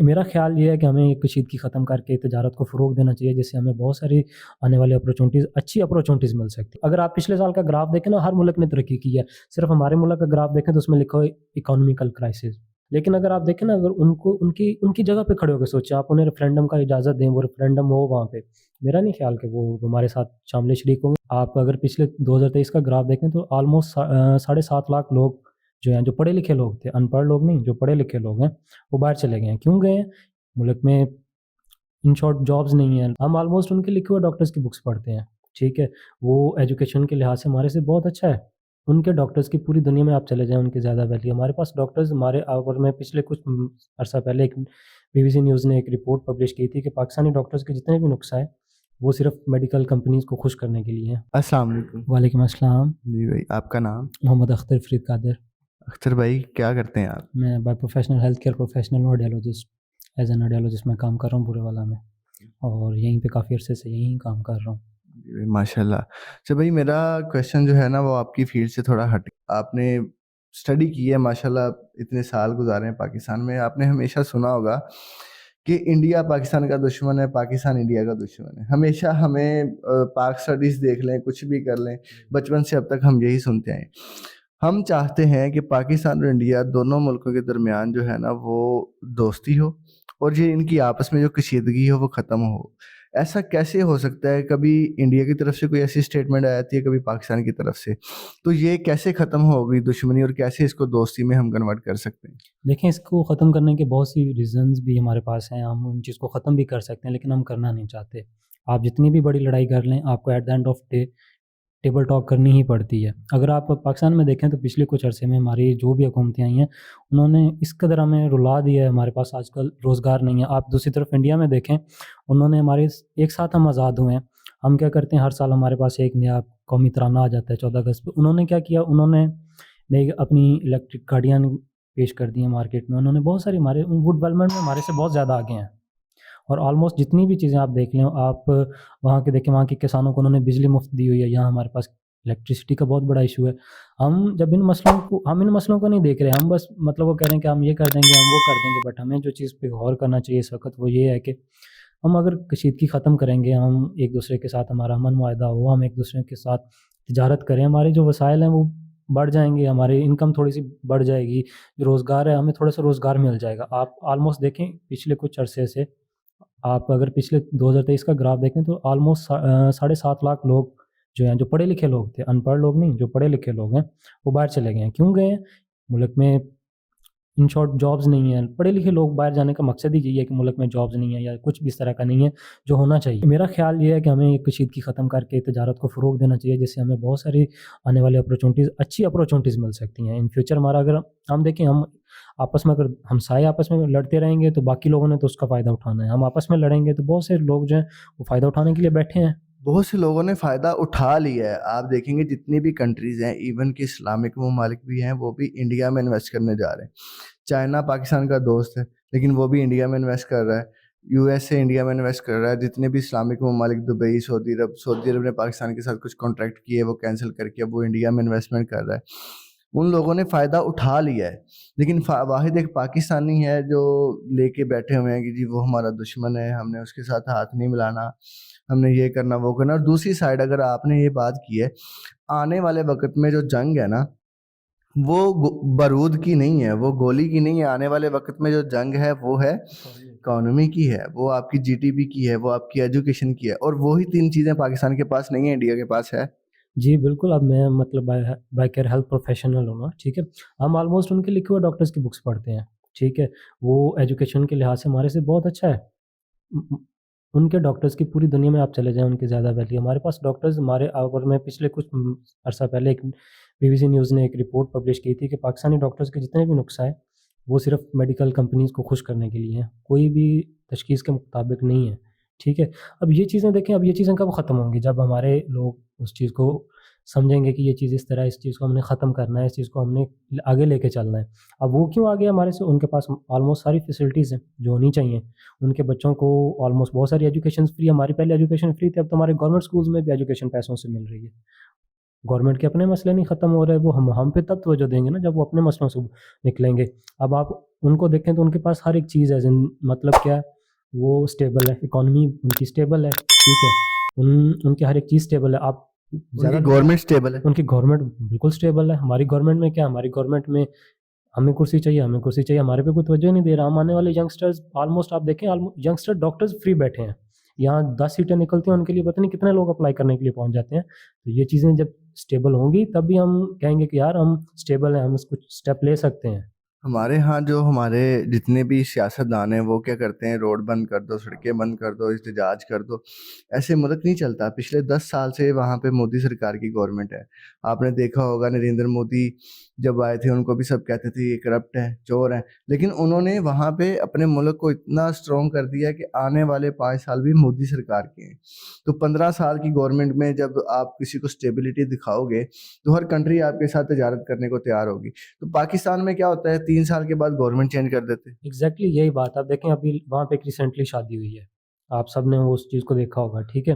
میرا خیال یہ ہے کہ ہمیں یہ کشیدگی ختم کر کے تجارت کو فروغ دینا چاہیے، جس سے ہمیں بہت ساری آنے والی اچھی اپرچونیٹیز مل سکتی ہیں۔ اگر آپ پچھلے سال کا گراف دیکھیں نا، ہر ملک نے ترقی کی ہے، صرف ہمارے ملک کا گراف دیکھیں تو اس میں لکھا ہو اکانومیکل کرائسس۔ لیکن اگر آپ دیکھیں نا، اگر ان کی جگہ پہ کھڑے ہو کے سوچیں، آپ انہیں ریفرینڈم کا اجازت دیں، وہ ریفرینڈم ہو وہاں پہ، میرا نہیں خیال کہ وہ ہمارے ساتھ شامل شریک ہوں گے۔ آپ اگر پچھلے 2023 کا گراف دیکھیں تو آلموسٹ 7.5 لاکھ لوگ جو ہیں، جو پڑھے لکھے لوگ تھے، ان پڑھ لوگ نہیں، جو پڑھے لکھے لوگ ہیں، وہ باہر چلے گئے ہیں۔ کیوں گئے ہیں؟ ملک میں ان شارٹ جابز نہیں ہیں۔ ہم آلموسٹ ان کے لکھے ہوئے ڈاکٹرز کی بکس پڑھتے ہیں، ٹھیک ہے، وہ ایجوکیشن کے لحاظ سے ہمارے سے بہت اچھا ہے۔ ان کے ڈاکٹرز کی پوری دنیا میں آپ چلے جائیں، ان کی زیادہ ویلیو۔ ہمارے پاس ڈاکٹرز اور میں پچھلے کچھ عرصہ پہلے ایک BBC نیوز نے ایک رپورٹ پبلش کی تھی کہ پاکستانی ڈاکٹرز کے جتنے بھی نسخہ ہیں وہ صرف میڈیکل کمپنیز کو خوش کرنے کے لیے ہیں۔ السلام علیکم۔ وعلیکم السلام۔ جی بھائی، آپ کا نام؟ محمد اختر فرید قادر۔ اختر بھائی، کیا کرتے ہیں آپ؟ میں by professional health care professional audiologist, as an audiologist میں کام کر رہا ہوں پورے والا میں، اور یہیں پہ کافی عرصے سے یہیں کام کر رہا ہوں۔ ماشاء اللہ۔ اچھا بھائی، میرا کویشچن جو ہے نا وہ آپ کی فیلڈ سے تھوڑا ہٹ، آپ نے اسٹڈی کی ہے ماشاء اللہ، اتنے سال گزارے ہیں پاکستان میں، آپ نے ہمیشہ سنا ہوگا کہ انڈیا پاکستان کا دشمن ہے، پاکستان انڈیا کا دشمن ہے۔ ہمیشہ ہمیں پاک اسٹڈیز دیکھ لیں، کچھ بھی کر لیں، بچپن سے اب تک ہم یہی سنتے ہیں۔ ہم چاہتے ہیں کہ پاکستان اور انڈیا دونوں ملکوں کے درمیان جو ہے نا وہ دوستی ہو، اور یہ ان کی آپس میں جو کشیدگی ہو وہ ختم ہو۔ ایسا کیسے ہو سکتا ہے؟ کبھی انڈیا کی طرف سے کوئی ایسی اسٹیٹمنٹ آ جاتی ہے، کبھی پاکستان کی طرف سے، تو یہ کیسے ختم ہوگی دشمنی، اور کیسے اس کو دوستی میں ہم کنورٹ کر سکتے ہیں؟ دیکھیں، اس کو ختم کرنے کے بہت سی ریزنز بھی ہمارے پاس ہیں، ہم ان چیز کو ختم بھی کر سکتے ہیں، لیکن ہم کرنا نہیں چاہتے۔ آپ جتنی بھی بڑی لڑائی کر لیں، آپ کو at the end of day table talk کرنی ہی پڑتی ہے۔ اگر آپ پاکستان میں دیکھیں تو پچھلے کچھ عرصے میں ہماری جو بھی حکومتیں آئی ہیں، انہوں نے اس قدر ہمیں رلا دیا ہے، ہمارے پاس آج کل روزگار نہیں ہے۔ آپ دوسری طرف انڈیا میں دیکھیں، انہوں نے ہمارے ایک ساتھ ہم آزاد ہوئے ہیں، ہم کیا کرتے ہیں، ہر سال ہمارے پاس ایک نیا قومی ترانہ آ جاتا ہے 14 اگست پہ۔ انہوں نے کیا کیا، انہوں نے اپنی الیکٹرک گاڑیاں پیش کر دی ہیں مارکیٹ میں، انہوں نے بہت ساری، ہمارے وہ ڈیولپمنٹ میں ہمارے سے بہت زیادہ آگے ہیں۔ اور آلموسٹ جتنی بھی چیزیں آپ دیکھ لیں، آپ وہاں کے دیکھیں، وہاں کے کسانوں کو انہوں نے بجلی مفت دی ہوئی ہے، یہاں ہمارے پاس الیکٹریسٹی کا بہت بڑا ایشو ہے۔ ہم ان مسئلوں کو نہیں دیکھ رہے، ہم بس وہ کہہ رہے ہیں کہ ہم یہ کر دیں گے، ہم وہ کر دیں گے، بٹ ہمیں جو چیز پہ غور کرنا چاہیے اس وقت وہ یہ ہے کہ ہم اگر کشیدگی ختم کریں گے، ہم ایک دوسرے کے ساتھ ہمارا امن معاہدہ ہو، ہم ایک دوسرے کے ساتھ تجارت کریں، ہمارے جو وسائل ہیں وہ بڑھ جائیں گے، ہماری انکم تھوڑی سی بڑھ جائے گی، جو روزگار ہے ہمیں تھوڑا سا روزگار مل جائے گا۔ آپ آلموسٹ دیکھیں پچھلے کچھ عرصے سے، آپ اگر پچھلے 2023 کا گراف دیکھیں تو آلموسٹ 7.5 لاکھ لوگ جو ہیں، جو پڑھے لکھے لوگ تھے، ان پڑھ لوگ نہیں، جو پڑھے لکھے لوگ ہیں، وہ باہر چلے گئے ہیں۔ کیوں گئے ہیں؟ ملک میں ان شارٹ جابز نہیں ہیں۔ پڑھے لکھے لوگ باہر جانے کا مقصد ہی یہی ہے کہ ملک میں جابز نہیں ہیں، یا کچھ بھی اس طرح کا نہیں ہے جو ہونا چاہیے۔ میرا خیال یہ ہے کہ ہمیں یہ کشیدگی ختم کر کے تجارت کو فروغ دینا چاہیے، جس سے ہمیں بہت ساری آنے والی اچھی اپرچونیٹیز مل سکتی ہیں ان فیوچر۔ ہمارا اگر ہم دیکھیں، ہم آپس میں، اگر ہمسائے آپس میں لڑتے رہیں گے تو باقی لوگوں نے تو اس کا فائدہ اٹھانا ہے۔ ہم آپس میں لڑیں گے تو بہت سے لوگ جو ہیں وہ فائدہ اٹھانے کے لیے بیٹھے ہیں۔ بہت سے لوگوں نے فائدہ اٹھا لیا ہے۔ آپ دیکھیں گے جتنی بھی کنٹریز ہیں، ایون کہ اسلامک ممالک بھی ہیں، وہ بھی انڈیا میں انویسٹ کرنے جا رہے ہیں۔ چائنا پاکستان کا دوست ہے، لیکن وہ بھی انڈیا میں انویسٹ کر رہا ہے۔ USA انڈیا میں انویسٹ کر رہا ہے۔ جتنے بھی اسلامک ممالک، دبئی، سعودی عرب نے پاکستان کے ساتھ کچھ کانٹریکٹ کیے، وہ کینسل کر کے اب وہ انڈیا میں انویسٹمنٹ کر رہا ہے۔ ان لوگوں نے فائدہ اٹھا لیا ہے، لیکن واحد ایک پاکستانی ہے جو لے کے بیٹھے ہوئے ہیں کہ جی وہ ہمارا دشمن ہے، ہم نے اس کے ساتھ ہاتھ نہیں ملانا، ہم نے یہ کرنا وہ کرنا۔ اور دوسری سائڈ اگر آپ نے یہ بات کی ہے، آنے والے وقت میں جو جنگ ہے نا، وہ بارود کی نہیں ہے، وہ گولی کی نہیں ہے۔ آنے والے وقت میں جو جنگ ہے وہ ہے اکانومی کی ہے، وہ آپ کی GDP کی ہے، وہ آپ کی ایجوکیشن کی ہے، اور وہی 3 چیزیں پاکستان کے پاس نہیں ہیں، انڈیا کے پاس ہے۔ جی بالکل۔ اب میں بائی کیئر ہیلتھ پروفیشنل ہوں نا، ٹھیک ہے، ہم آلموسٹ ان کے لکھے ہوئے ڈاکٹرز کی بکس پڑھتے ہیں، ٹھیک ہے، وہ ایجوکیشن کے لحاظ سے ہمارے سے بہت اچھا ہے۔ ان کے ڈاکٹرز کی پوری دنیا میں آپ چلے جائیں، ان کی زیادہ ویلیو۔ ہمارے پاس ڈاکٹرز اور میں پچھلے کچھ عرصہ پہلے ایک BBC نیوز نے ایک رپورٹ پبلش کی تھی کہ پاکستانی ڈاکٹرز کے جتنے بھی نسخہ ہیں وہ صرف میڈیکل کمپنیز کو خوش کرنے کے لیے ہیں، کوئی بھی تشخیص کے مطابق نہیں ہے، ٹھیک ہے۔ اب یہ چیزیں دیکھیں، اب یہ چیزیں کب ختم ہوں گی؟ جب ہمارے لوگ اس چیز کو سمجھیں گے کہ یہ چیز اس طرح، اس چیز کو ہم نے ختم کرنا ہے، اس چیز کو ہم نے آگے لے کے چلنا ہے۔ اب وہ کیوں آگے ہمارے سے؟ ان کے پاس آلموسٹ ساری فیسلٹیز ہیں جو ہونی چاہیے۔ ان کے بچوں کو آلموسٹ بہت ساری ایجوکیشن فری، ہماری پہلے ایجوکیشن فری تھی، اب تو ہمارے گورنمنٹ اسکولز میں بھی ایجوکیشن پیسوں سے مل رہی ہے۔ گورنمنٹ کے اپنے مسئلے نہیں ختم ہو رہے, وہ ہم پہ تب توجہ دیں گے نا جب وہ اپنے مسئلوں سے نکلیں گے. اب آپ ان کو دیکھیں تو ان کے پاس ہر ایک چیز ہے, مطلب کیا, وہ اسٹیبل ہے, اکانومی ان کی اسٹیبل ہے, ٹھیک ہے, ان کی ہر ایک چیز اسٹیبل ہے. آپ زیادہ گورنمنٹ اسٹیبل ہے, ان کی گورنمنٹ بالکل اسٹیبل ہے. ہماری گورنمنٹ میں کیا, ہماری گورنمنٹ میں ہمیں کرسی چاہیے, ہمیں کرسی چاہیے, ہمارے پہ کوئی توجہ نہیں دے رہا. ہم آنے والے ینگسٹرز آلموسٹ آپ دیکھیں ینگسٹر ڈاکٹرز فری بیٹھے ہیں, یہاں 10 سیٹیں نکلتی ہیں, ان کے لیے پتہ نہیں کتنے لوگ اپلائی کرنے کے لیے پہنچ جاتے ہیں. تو یہ چیزیں جب اسٹیبل ہوں گی تب بھی ہم کہیں گے کہ یار ہم اسٹیبل ہیں, ہم اس کچھ اسٹیپ لے سکتے ہیں. ہمارے ہاں جو ہمارے جتنے بھی سیاستدان ہیں وہ کیا کرتے ہیں, روڈ بند کر دو, سڑکیں بند کر دو, احتجاج کر دو. ایسے ملک نہیں چلتا. پچھلے 10 سال سے وہاں پہ مودی سرکار کی گورنمنٹ ہے. آپ نے دیکھا ہوگا نریندر مودی جب آئے تھے ان کو بھی سب کہتے تھے یہ کرپٹ ہے, چور ہیں, لیکن انہوں نے وہاں پہ اپنے ملک کو اتنا اسٹرانگ کر دیا کہ آنے والے 5 سال بھی مودی سرکار کے ہیں. تو 15 سال کی گورنمنٹ میں جب آپ کسی کو اسٹیبلٹی دکھاؤ گے تو ہر کنٹری آپ کے ساتھ تجارت کرنے کو تیار ہوگی. تو پاکستان میں کیا ہوتا ہے, 3 سال کے بعد گورنمنٹ چینج کر دیتے. ایگزیکٹلی یہی بات. آپ دیکھیں ابھی وہاں پہ ایک ریسنٹلی شادی ہوئی ہے, آپ سب نے اس چیز کو دیکھا ہوگا, ٹھیک ہے.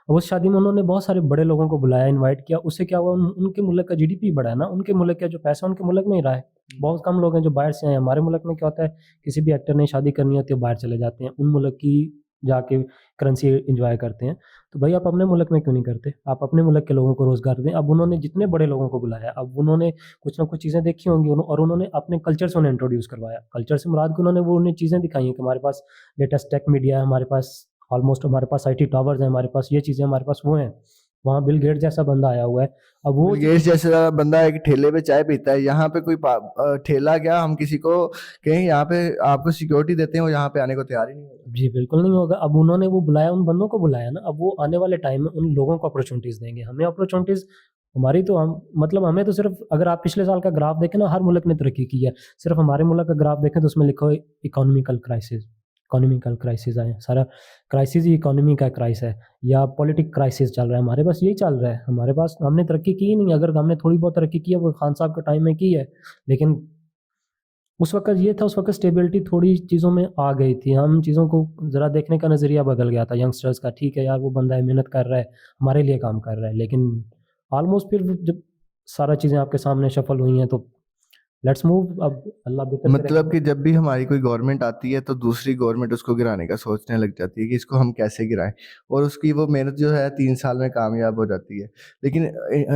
اس شادی میں انہوں نے بہت سارے بڑے لوگوں کو بلایا, انوائٹ کیا. اس سے کیا ہوا, ان کے ملک کا جی ڈی پی بڑھا ہے نا, ان کے ملک کا جو پیسہ ان کے ملک میں ہی رہا ہے. بہت کم لوگ ہیں جو باہر سے آئے ہیں. ہمارے ملک میں کیا ہوتا ہے, کسی بھی ایکٹر نے شادی کرنی ہوتی ہے باہر چلے جاتے ہیں, ان ملک کی جا کے کرنسی انجوائے کرتے ہیں. تو بھائی آپ اپنے ملک میں کیوں نہیں کرتے, آپ اپنے ملک کے لوگوں کو روزگار دیں. اب انہوں نے جتنے بڑے لوگوں کو بلایا, اب انہوں نے کچھ نہ کچھ چیزیں دیکھی ہوں گی اور انہوں نے اپنے کلچر سے انہیں انٹروڈیوس کروایا. کلچر سے مراد کہ انہوں نے وہ انہیں چیزیں دکھائی ہیں کہ ہمارے پاس لیٹسٹ ٹیک میڈیا ہے, ہمارے پاس آلموسٹ ہمارے پاس آئی ٹی ٹاورز ہیں, ہمارے پاس یہ چیزیں, ہمارے پاس وہ ہیں. وہاں بل گیٹ جیسا بندہ آیا ہوا ہے. اب وہ بل گیٹس جیسا بندہ ہے کہ ٹھیلے پہ چائے پیتا ہے, یہاں پہ کوئی ٹھیلا کیا, ہم کسی کو کہیں یہاں پہ آپ کو سیکیورٹی دیتے ہیں, وہ یہاں پہ آنے کو تیار ہی نہیں ہوتا. جی بالکل نہیں ہوگا. اب انہوں نے وہ بلایا, ان بندوں کو بلایا نا, اب وہ آنے والے ٹائم میں ان لوگوں کو اپرچونیٹیز دیں گے. ہمیں اپرچونیٹیز ہماری تو ہم مطلب ہمیں تو صرف, اگر آپ پچھلے سال کا گراف دیکھیں نا, ہر ملک نے ترقی کی ہے. صرف ہمارے ملک کا گراف دیکھیں تو اس میں لکھا ہو اکانومیکل کرائسس آئے ہیں. سارا کرائسس ہی اکانومی کا کرائس ہے یا پولیٹک کرائسس چل رہا ہے. ہمارے پاس یہی چل رہا ہے. ہمارے پاس ہم نے ترقی کی ہی نہیں. اگر ہم نے تھوڑی بہت ترقی کی ہے وہ خان صاحب کے ٹائم میں کی ہے, لیکن اس وقت یہ تھا, اس وقت اسٹیبلٹی تھوڑی چیزوں میں آ گئی تھی. ہم چیزوں کو ذرا دیکھنے کا نظریہ بدل گیا تھا ینگسٹرز کا. ٹھیک ہے یار, وہ بندہ ہے, محنت کر رہا ہے, ہمارے لیے کام کر رہا ہے. لیکن آلموسٹ پھر جب سارا چیزیں آپ کے سامنے شفل ہوئی ہیں تو لیٹس موو. اب اللہ بہتر کرے. مطلب کہ جب بھی ہماری کوئی گورنمنٹ آتی ہے تو دوسری گورنمنٹ اس کو گرانے کا سوچنے لگ جاتی ہے کہ اس کو ہم کیسے گرائیں, اور اس کی وہ محنت جو ہے 3 سال میں کامیاب ہو جاتی ہے. لیکن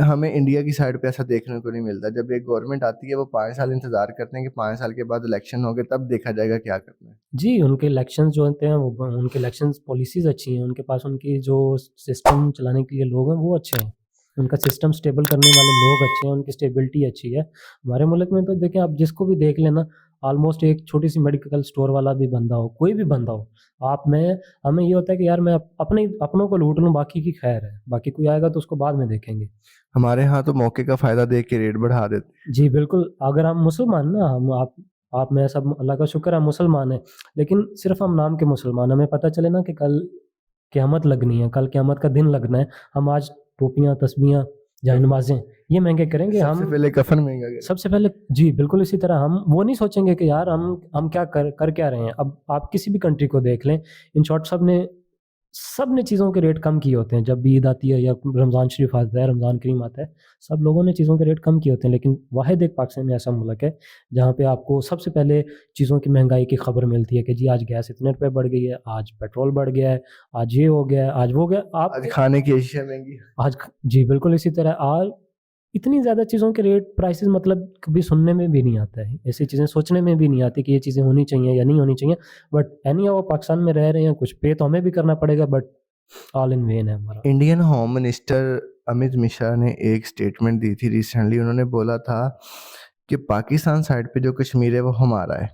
ہمیں انڈیا کی سائڈ پہ ایسا دیکھنے کو نہیں ملتا. جب ایک گورنمنٹ آتی ہے وہ 5 سال انتظار کرتے ہیں کہ 5 سال کے بعد الیکشن ہو گئے تب دیکھا جائے گا کیا کرنا ہے. جی ان کے الیکشنز جو ہوتے ہیں وہ, ان کے الیکشنز پالیسیز اچھی ہیں, ان کے پاس ان کی جو سسٹم چلانے کے لیے لوگ ہیں وہ اچھے ہیں, ان کا سسٹم اسٹیبل کرنے والے لوگ اچھے ہیں, ان کی اسٹیبلٹی اچھی ہے. ہمارے ملک میں تو دیکھیں آپ جس کو بھی دیکھ لینا, آلموسٹ ایک چھوٹی سی میڈیکل اسٹور والا بھی بندہ ہو, کوئی بھی بندہ ہو, آپ میں ہمیں یہ ہوتا ہے کہ یار میں اپنوں کو لوٹ لوں, باقی کی خیر ہے, باقی کوئی آئے گا تو اس کو بعد میں دیکھیں گے. ہمارے ہاں تو موقع کا فائدہ دیکھ کے ریٹ بڑھا دیتے. جی بالکل. اگر ہم مسلمان نا, ہم آپ میں سب اللہ کا شکر ہے مسلمان ہیں, لیکن صرف ہم نام کے مسلمان. ہمیں پتہ چلے نا کہ کل قیامت لگنی ہے, کل قیامت کا دن لگنا ہے, ہم آج ٹوپیاں, تسبیحاں, جائے نمازیں یہ مہنگے کریں گے. سب سے پہلے کفن مہنگا کریں. سب سے پہلے جی بالکل اسی طرح ہم وہ نہیں سوچیں گے کہ یار ہم کیا کر کیا رہے ہیں. اب آپ کسی بھی کنٹری کو دیکھ لیں, ان شارٹ سب نے چیزوں کے ریٹ کم کیے ہوتے ہیں. جب بھی عید آتی ہے یا رمضان شریف آتا ہے, رمضان کریم آتا ہے, سب لوگوں نے چیزوں کے ریٹ کم کیے ہوتے ہیں. لیکن واحد ایک پاکستان میں ایسا ملک ہے جہاں پہ آپ کو سب سے پہلے چیزوں کی مہنگائی کی خبر ملتی ہے کہ جی آج گیس اتنے روپے بڑھ گئی ہے, آج پیٹرول بڑھ گیا ہے, آج یہ ہو گیا ہے, آج وہ گیا. آپ آج کھانے کی اشیاء مہنگی. آج جی بالکل اسی طرح آج اتنی زیادہ چیزوں کے ریٹ پرائسز مطلب کبھی سننے میں بھی نہیں آتا ہے, ایسی چیزیں سوچنے میں بھی نہیں آتی کہ یہ چیزیں ہونی چاہیے یا نہیں ہونی چاہیے. بٹ اینی ہاؤ پاکستان میں رہ رہے ہیں, کچھ پے تو ہمیں بھی کرنا پڑے گا, بٹ آل ان وین ہے ہمارا. انڈین ہوم منسٹر امت مشرا نے ایک سٹیٹمنٹ دی تھی ریسنٹلی. انہوں نے بولا تھا کہ پاکستان سائڈ پہ جو کشمیر ہے وہ ہمارا ہے,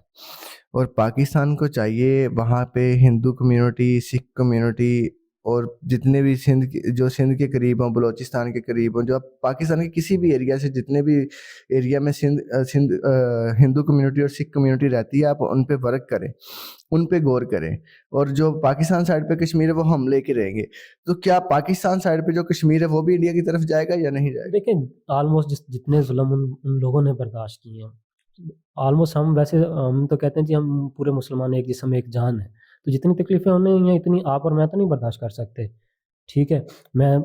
اور پاکستان کو چاہیے وہاں پہ ہندو کمیونٹی, سکھ کمیونٹی اور جتنے بھی سندھ کے قریب ہوں, بلوچستان کے قریب ہوں, جو پاکستان کے کسی بھی ایریا سے جتنے بھی ایریا میں سندھ ہندو کمیونٹی اور سکھ کمیونٹی رہتی ہے, آپ ان پہ ورک کریں, ان پہ غور کریں. اور جو پاکستان سائڈ پہ کشمیر ہے وہ ہم لے کے رہیں گے. تو کیا پاکستان سائڈ پہ جو کشمیر ہے وہ بھی انڈیا کی طرف جائے گا یا نہیں جائے گا؟ دیکھیں آلموسٹ جتنے ظلم ان لوگوں نے برداشت کیے ہیں, آلموسٹ ہم تو کہتے ہیں جی ہم پورے مسلمان ایک جسم ایک جان ہے, تو جتنی تکلیفیں انہیں ہوئی ہیں اتنی آپ اور میں تو نہیں برداشت کر سکتے. ٹھیک ہے, میں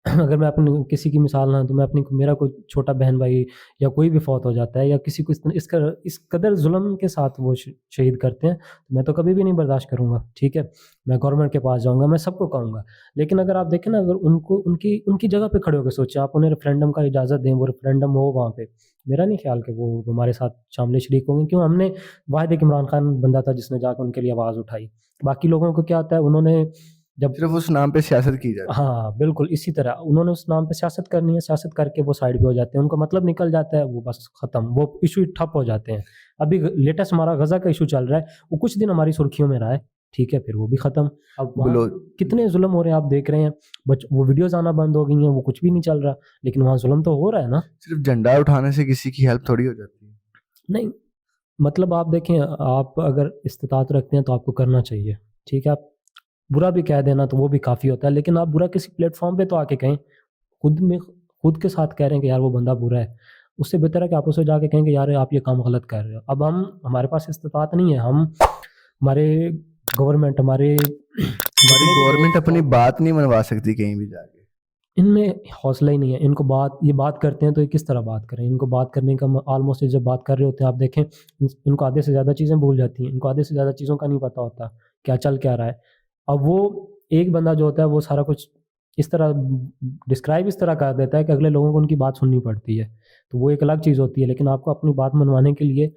اگر میں اپنی کسی کی مثال نہ تو میں اپنی میرا کوئی چھوٹا بہن بھائی یا کوئی بھی فوت ہو جاتا ہے یا کسی کو اس قدر ظلم کے ساتھ وہ شہید کرتے ہیں تو میں تو کبھی بھی نہیں برداشت کروں گا. ٹھیک ہے, میں گورنمنٹ کے پاس جاؤں گا, میں سب کو کہوں گا. لیکن اگر آپ دیکھیں نا, اگر ان کو ان کی جگہ پہ کھڑے ہو کے سوچیں, آپ انہیں ریفرینڈم کا اجازت دیں, وہ ریفرینڈم ہو وہاں پہ, میرا نہیں خیال کہ وہ ہمارے ساتھ شامل شریک ہوں گے. کیوں؟ ہم نے واحد ایک عمران خان بندہ تھا جس نے جا کے ان کے لیے آواز اٹھائی. باقی لوگوں کو کیا ہوتا ہے, انہوں نے جب صرف اس نام پہ سیاست کی جاتی ہے. ہاں بالکل اسی طرح انہوں نے اس نام پہ سیاست کرنی ہے, سیاست کر کے وہ سائڈ پہ ہو جاتے ہیں, ان کا مطلب نکل جاتا ہے, وہ بس ختم, وہ ایشو ٹھپ ہو جاتے ہیں. ابھی لیٹسٹ ہمارا غزہ کا ایشو چل رہا ہے, وہ کچھ دن ہماری سرخیوں میں رہا ہے. ٹھیک ہے, پھر وہ بھی ختم. اب وہاں کتنے ظلم ہو رہے ہیں آپ دیکھ رہے ہیں, وہ ویڈیوز آنا بند ہو گئی ہیں, وہ کچھ بھی نہیں چل رہا, لیکن وہاں ظلم تو ہو رہا ہے نا. صرف جھنڈا اٹھانے سے کسی کی ہیلپ تھوڑی ہو جاتی ہے. نہیں مطلب آپ دیکھیں, آپ اگر استطاعت رکھتے ہیں تو آپ کو کرنا چاہیے. ٹھیک ہے, آپ برا بھی کہہ دینا تو وہ بھی کافی ہوتا ہے, لیکن آپ برا کسی پلیٹ فارم پہ تو آ کے کہیں, خود کے ساتھ کہہ رہے ہیں کہ یار وہ بندہ برا ہے, اس سے بہتر ہے کہ آپ اسے جا کے کہیں کہ یار آپ یہ کام غلط کر رہے ہو. اب ہمارے پاس استطاعت نہیں ہے, ہمارے گورنمنٹ گورنمنٹ اپنی بات نہیں منوا سکتی کہیں بھی جا کے, ان میں حوصلہ ہی نہیں ہے. ان کو یہ بات کرتے ہیں تو یہ کس طرح بات کریں, ان کو بات کرنے کا آلموسٹ جب بات کر رہے ہوتے ہیں آپ دیکھیں ان کو آدھے سے زیادہ چیزیں بھول جاتی ہیں, ان کو آدھے سے زیادہ چیزوں کا نہیں پتہ ہوتا کیا چل کیا رہا ہے. اب وہ ایک بندہ جو ہوتا ہے وہ سارا کچھ اس طرح ڈسکرائب اس طرح کر دیتا ہے کہ اگلے لوگوں کو ان کی بات سننی پڑتی ہے, تو وہ ایک الگ چیز ہوتی ہے. لیکن آپ کو اپنی بات منوانے کے لیے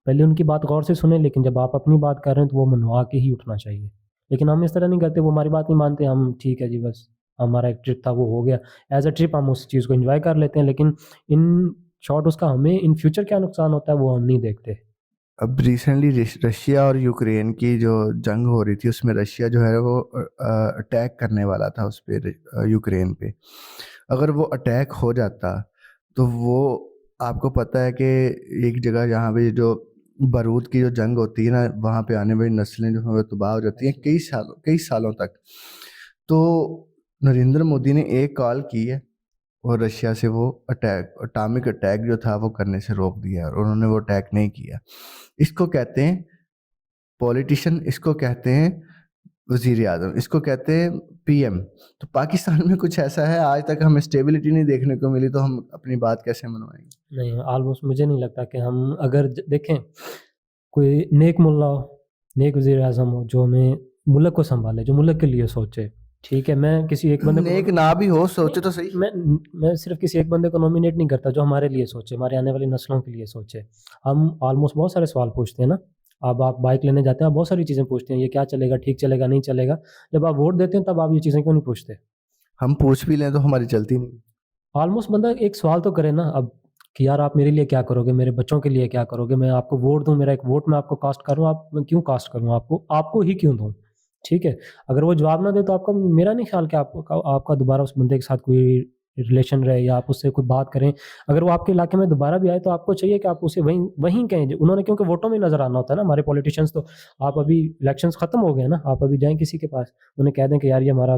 پہلے ان کی بات غور سے سنیں, لیکن جب آپ اپنی بات کر رہے ہیں تو وہ منوا کے ہی اٹھنا چاہیے. لیکن ہم اس طرح نہیں کرتے, وہ ہماری بات نہیں مانتے, ہم ٹھیک ہے جی بس ہمارا ایک ٹرپ تھا وہ ہو گیا, ایز اے ٹرپ ہم اس چیز کو انجوائے کر لیتے ہیں, لیکن ان شارٹ اس کا ہمیں ان فیوچر کیا نقصان ہوتا ہے وہ ہم نہیں دیکھتے. اب ریسنٹلی رشیا اور یوکرین کی جو جنگ ہو رہی تھی, اس میں رشیا جو ہے وہ اٹیک کرنے والا تھا اس پہ, یوکرین پہ. اگر وہ اٹیک ہو جاتا تو وہ آپ کو پتہ ہے کہ ایک جگہ جہاں پہ جو بارود کی جو جنگ ہوتی ہے نا, وہاں پہ آنے والی نسلیں جو ہیں وہ تباہ ہو جاتی ہیں کئی سالوں تک. تو نریندر مودی نے ایک کال کی ہے اور رشیا سے وہ اٹامک اٹیک جو تھا وہ کرنے سے روک دیا, اور انہوں نے وہ اٹیک نہیں کیا. اس کو کہتے ہیں پولیٹیشین, اس کو کہتے ہیں وزیر اعظم, اس کو کہتے ہیں پی ایم. تو پاکستان میں کچھ ایسا ہے, آج تک ہمیں اسٹیبلٹی نہیں دیکھنے کو ملی, تو ہم اپنی بات کیسے منوائیں گے؟ نہیں, آلموسٹ مجھے نہیں لگتا کہ ہم اگر دیکھیں کوئی نیک ملا ہو, نیک وزیر اعظم ہو جو ہمیں ملک کو سنبھالے, جو ملک کے لیے سوچے. ٹھیک ہے, میں کسی ایک بندے نیک نہ بھی ہو, سوچے تو صحیح. میں صرف کسی ایک بندے کو نومینیٹ نہیں کرتا, جو ہمارے لیے سوچے, ہمارے آنے والی نسلوں کے لیے سوچے. ہم آلموسٹ بہت سارے سوال پوچھتے ہیں نا, اب آپ بائک لینے جاتے ہیں, آپ بہت ساری چیزیں پوچھتے ہیں, یہ کیا چلے گا, ٹھیک چلے گا, نہیں چلے گا. جب آپ ووٹ دیتے ہیں تب آپ یہ چیزیں کیوں نہیں پوچھتے؟ ہم پوچھ بھی لیں تو ہماری چلتی نہیں. آلموسٹ بندہ ایک سوال تو کرے نا, اب کہ یار آپ میرے لیے کیا کرو گے, میرے بچوں کے لیے کیا کرو گے, میں آپ کو ووٹ دوں, میرا ایک ووٹ میں آپ کو کاسٹ کروں, میں کیوں کاسٹ کروں آپ کو ہی کیوں دوں؟ ٹھیک ہے, اگر وہ جواب نہ دے تو آپ کا, میرا نہیں خیال کہ آپ کا دوبارہ اس بندے کے ساتھ کوئی ریلیشن رہے یا آپ اس سے کوئی بات کریں. اگر وہ آپ کے علاقے میں دوبارہ بھی آئے تو آپ کو چاہیے کہ آپ اسے وہیں کہیں. انہوں نے کیونکہ ووٹوں میں نظر آنا ہوتا ہے نا ہمارے پولیٹیشینس, تو آپ ابھی الیکشنز ختم ہو گئے نا, آپ ابھی جائیں کسی کے پاس, انہیں کہہ دیں کہ یار یہ ہمارا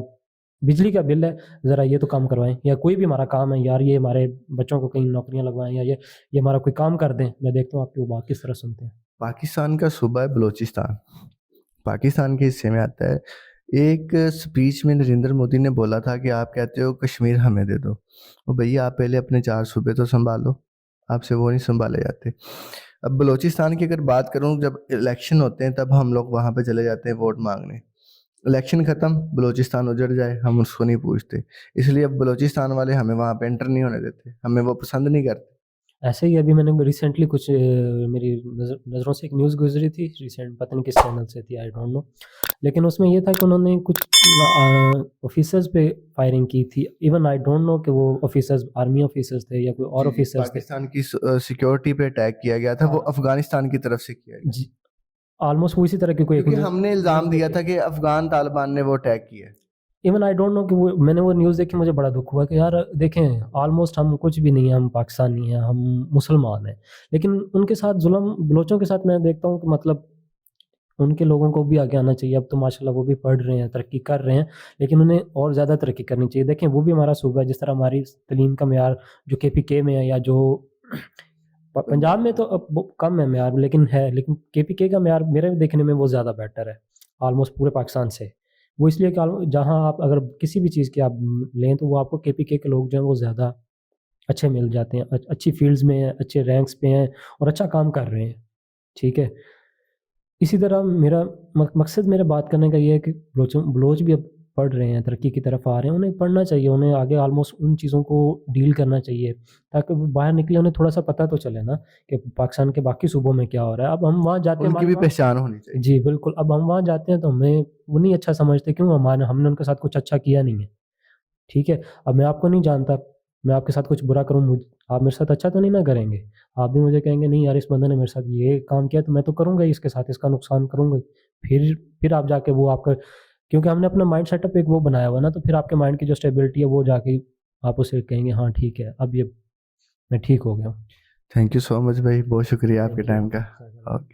بجلی کا بل ہے, ذرا یہ تو کام کروائیں, یا کوئی بھی ہمارا کام ہے یار, یہ ہمارے بچوں کو کہیں نوکریاں لگوائیں, یا یہ ہمارا کوئی کام کر دیں. میں دیکھتا ہوں آپ کی وہ بات کس طرح سنتے ہیں. پاکستان کا صوبہ ہے بلوچستان, پاکستان کے حصے میں آتا ہے. ایک سپیچ میں نریندر مودی نے بولا تھا کہ آپ کہتے ہو کشمیر ہمیں دے دو, اور بھیا آپ پہلے اپنے 4 صوبے تو سنبھالو, آپ سے وہ نہیں سنبھالے جاتے. اب بلوچستان کی اگر بات کروں, جب الیکشن ہوتے ہیں تب ہم لوگ وہاں پہ چلے جاتے ہیں ووٹ مانگنے. الیکشن ختم, بلوچستان اجڑ جائے, ہم اس کو نہیں پوچھتے. اس لیے اب بلوچستان والے ہمیں وہاں پہ انٹر نہیں ہونے دیتے, ہمیں وہ پسند نہیں کرتے. ایسے ہی ابھی میں نے ریسنٹلی کچھ میری نظروں سے ایک نیوز گزری تھی ریسنٹ, پتہ نہیں کس چینل سے تھی, آئی ڈونٹ نو, لیکن اس میں یہ تھا کہ انہوں نے کچھ آفیسرز پہ فائرنگ کی تھی. ایون آئی ڈونٹ نو کہ وہ آفیسرز آرمی آفیسرز تھے یا کوئی اور آفیسرز تھے. پاکستان کی سیکیورٹی پہ اٹیک کیا گیا تھا, وہ افغانستان کی طرف سے کیا گیا. جی, آلموسٹ وہ اسی طرح کی کوئی, کیونکہ ہم نے الزام دیا تھا کہ افغان طالبان نے وہ اٹیک کیا. ایون آئی ڈونٹ نو کہ میں نے وہ نیوز دیکھی, مجھے بڑا دکھ ہوا کہ یار دیکھیں آلموسٹ ہم کچھ بھی نہیں ہیں, ہم پاکستانی ہیں, ہم مسلمان ہیں, لیکن ان کے ساتھ ظلم, بلوچوں کے ساتھ میں دیکھتا ہوں کہ مطلب ان کے لوگوں کو بھی آگے آنا چاہیے. اب تو ماشاءاللہ وہ بھی پڑھ رہے ہیں, ترقی کر رہے ہیں, لیکن انہیں اور زیادہ ترقی کرنی چاہیے. دیکھیں وہ بھی ہمارا صوبہ ہے, جس طرح ہماری تعلیم کا معیار جو KPK میں ہے, یا جو پنجاب میں تو اب کم ہے معیار, لیکن KPK کا معیار میرے دیکھنے میں وہ زیادہ بیٹر ہے آلموسٹ پورے پاکستان سے. وہ اس لیے کہ جہاں آپ اگر کسی بھی چیز کی آپ لیں تو وہ آپ کو KPK کے لوگ جو ہیں وہ زیادہ اچھے مل جاتے ہیں، اچھی فیلڈز میں ہیں، اچھے رینکس پہ ہیں اور اچھا کام کر رہے ہیں، ٹھیک ہے. اسی طرح میرا مقصد میرے بات کرنے کا یہ ہے کہ بلوچ بھی اب پڑھ رہے ہیں، ترقی کی طرف آ رہے ہیں، انہیں پڑھنا چاہیے، انہیں آگے آلموسٹ ان چیزوں کو ڈیل کرنا چاہیے تاکہ وہ باہر نکلے، انہیں تھوڑا سا پتہ تو چلے نا کہ پاکستان کے باقی صوبوں میں کیا ہو رہا ہے. اب ہم وہاں جاتے ہیں، ان کی بھی پہچان ہونی چاہیے. جی بالکل، اب ہم وہاں جاتے ہیں تو ہمیں وہ نہیں اچھا سمجھتے، کیوں؟ ہم نے ان کے ساتھ کچھ اچھا کیا نہیں ہے، ٹھیک ہے. اب میں آپ کو نہیں جانتا، میں آپ کے ساتھ کچھ برا کروں، آپ میرے ساتھ اچھا تو نہیں نہ کریں گے، آپ بھی مجھے کہیں گے نہیں یار اس بندے نے میرے ساتھ یہ کام کیا تو میں تو کروں گا ہی اس کے ساتھ، اس کا نقصان کروں گا. پھر آپ جا کے وہ آپ کا، کیونکہ ہم نے اپنا مائنڈ سیٹ اپ ایک وہ بنایا ہوا نا، تو پھر آپ کے مائنڈ کی جو اسٹیبلٹی ہے وہ جا کے آپ اسے کہیں گے ہاں ٹھیک ہے اب یہ میں ٹھیک ہو گیا ہوں. تھینک یو سو مچ بھائی، بہت شکریہ آپ کے ٹائم کا. اوکے.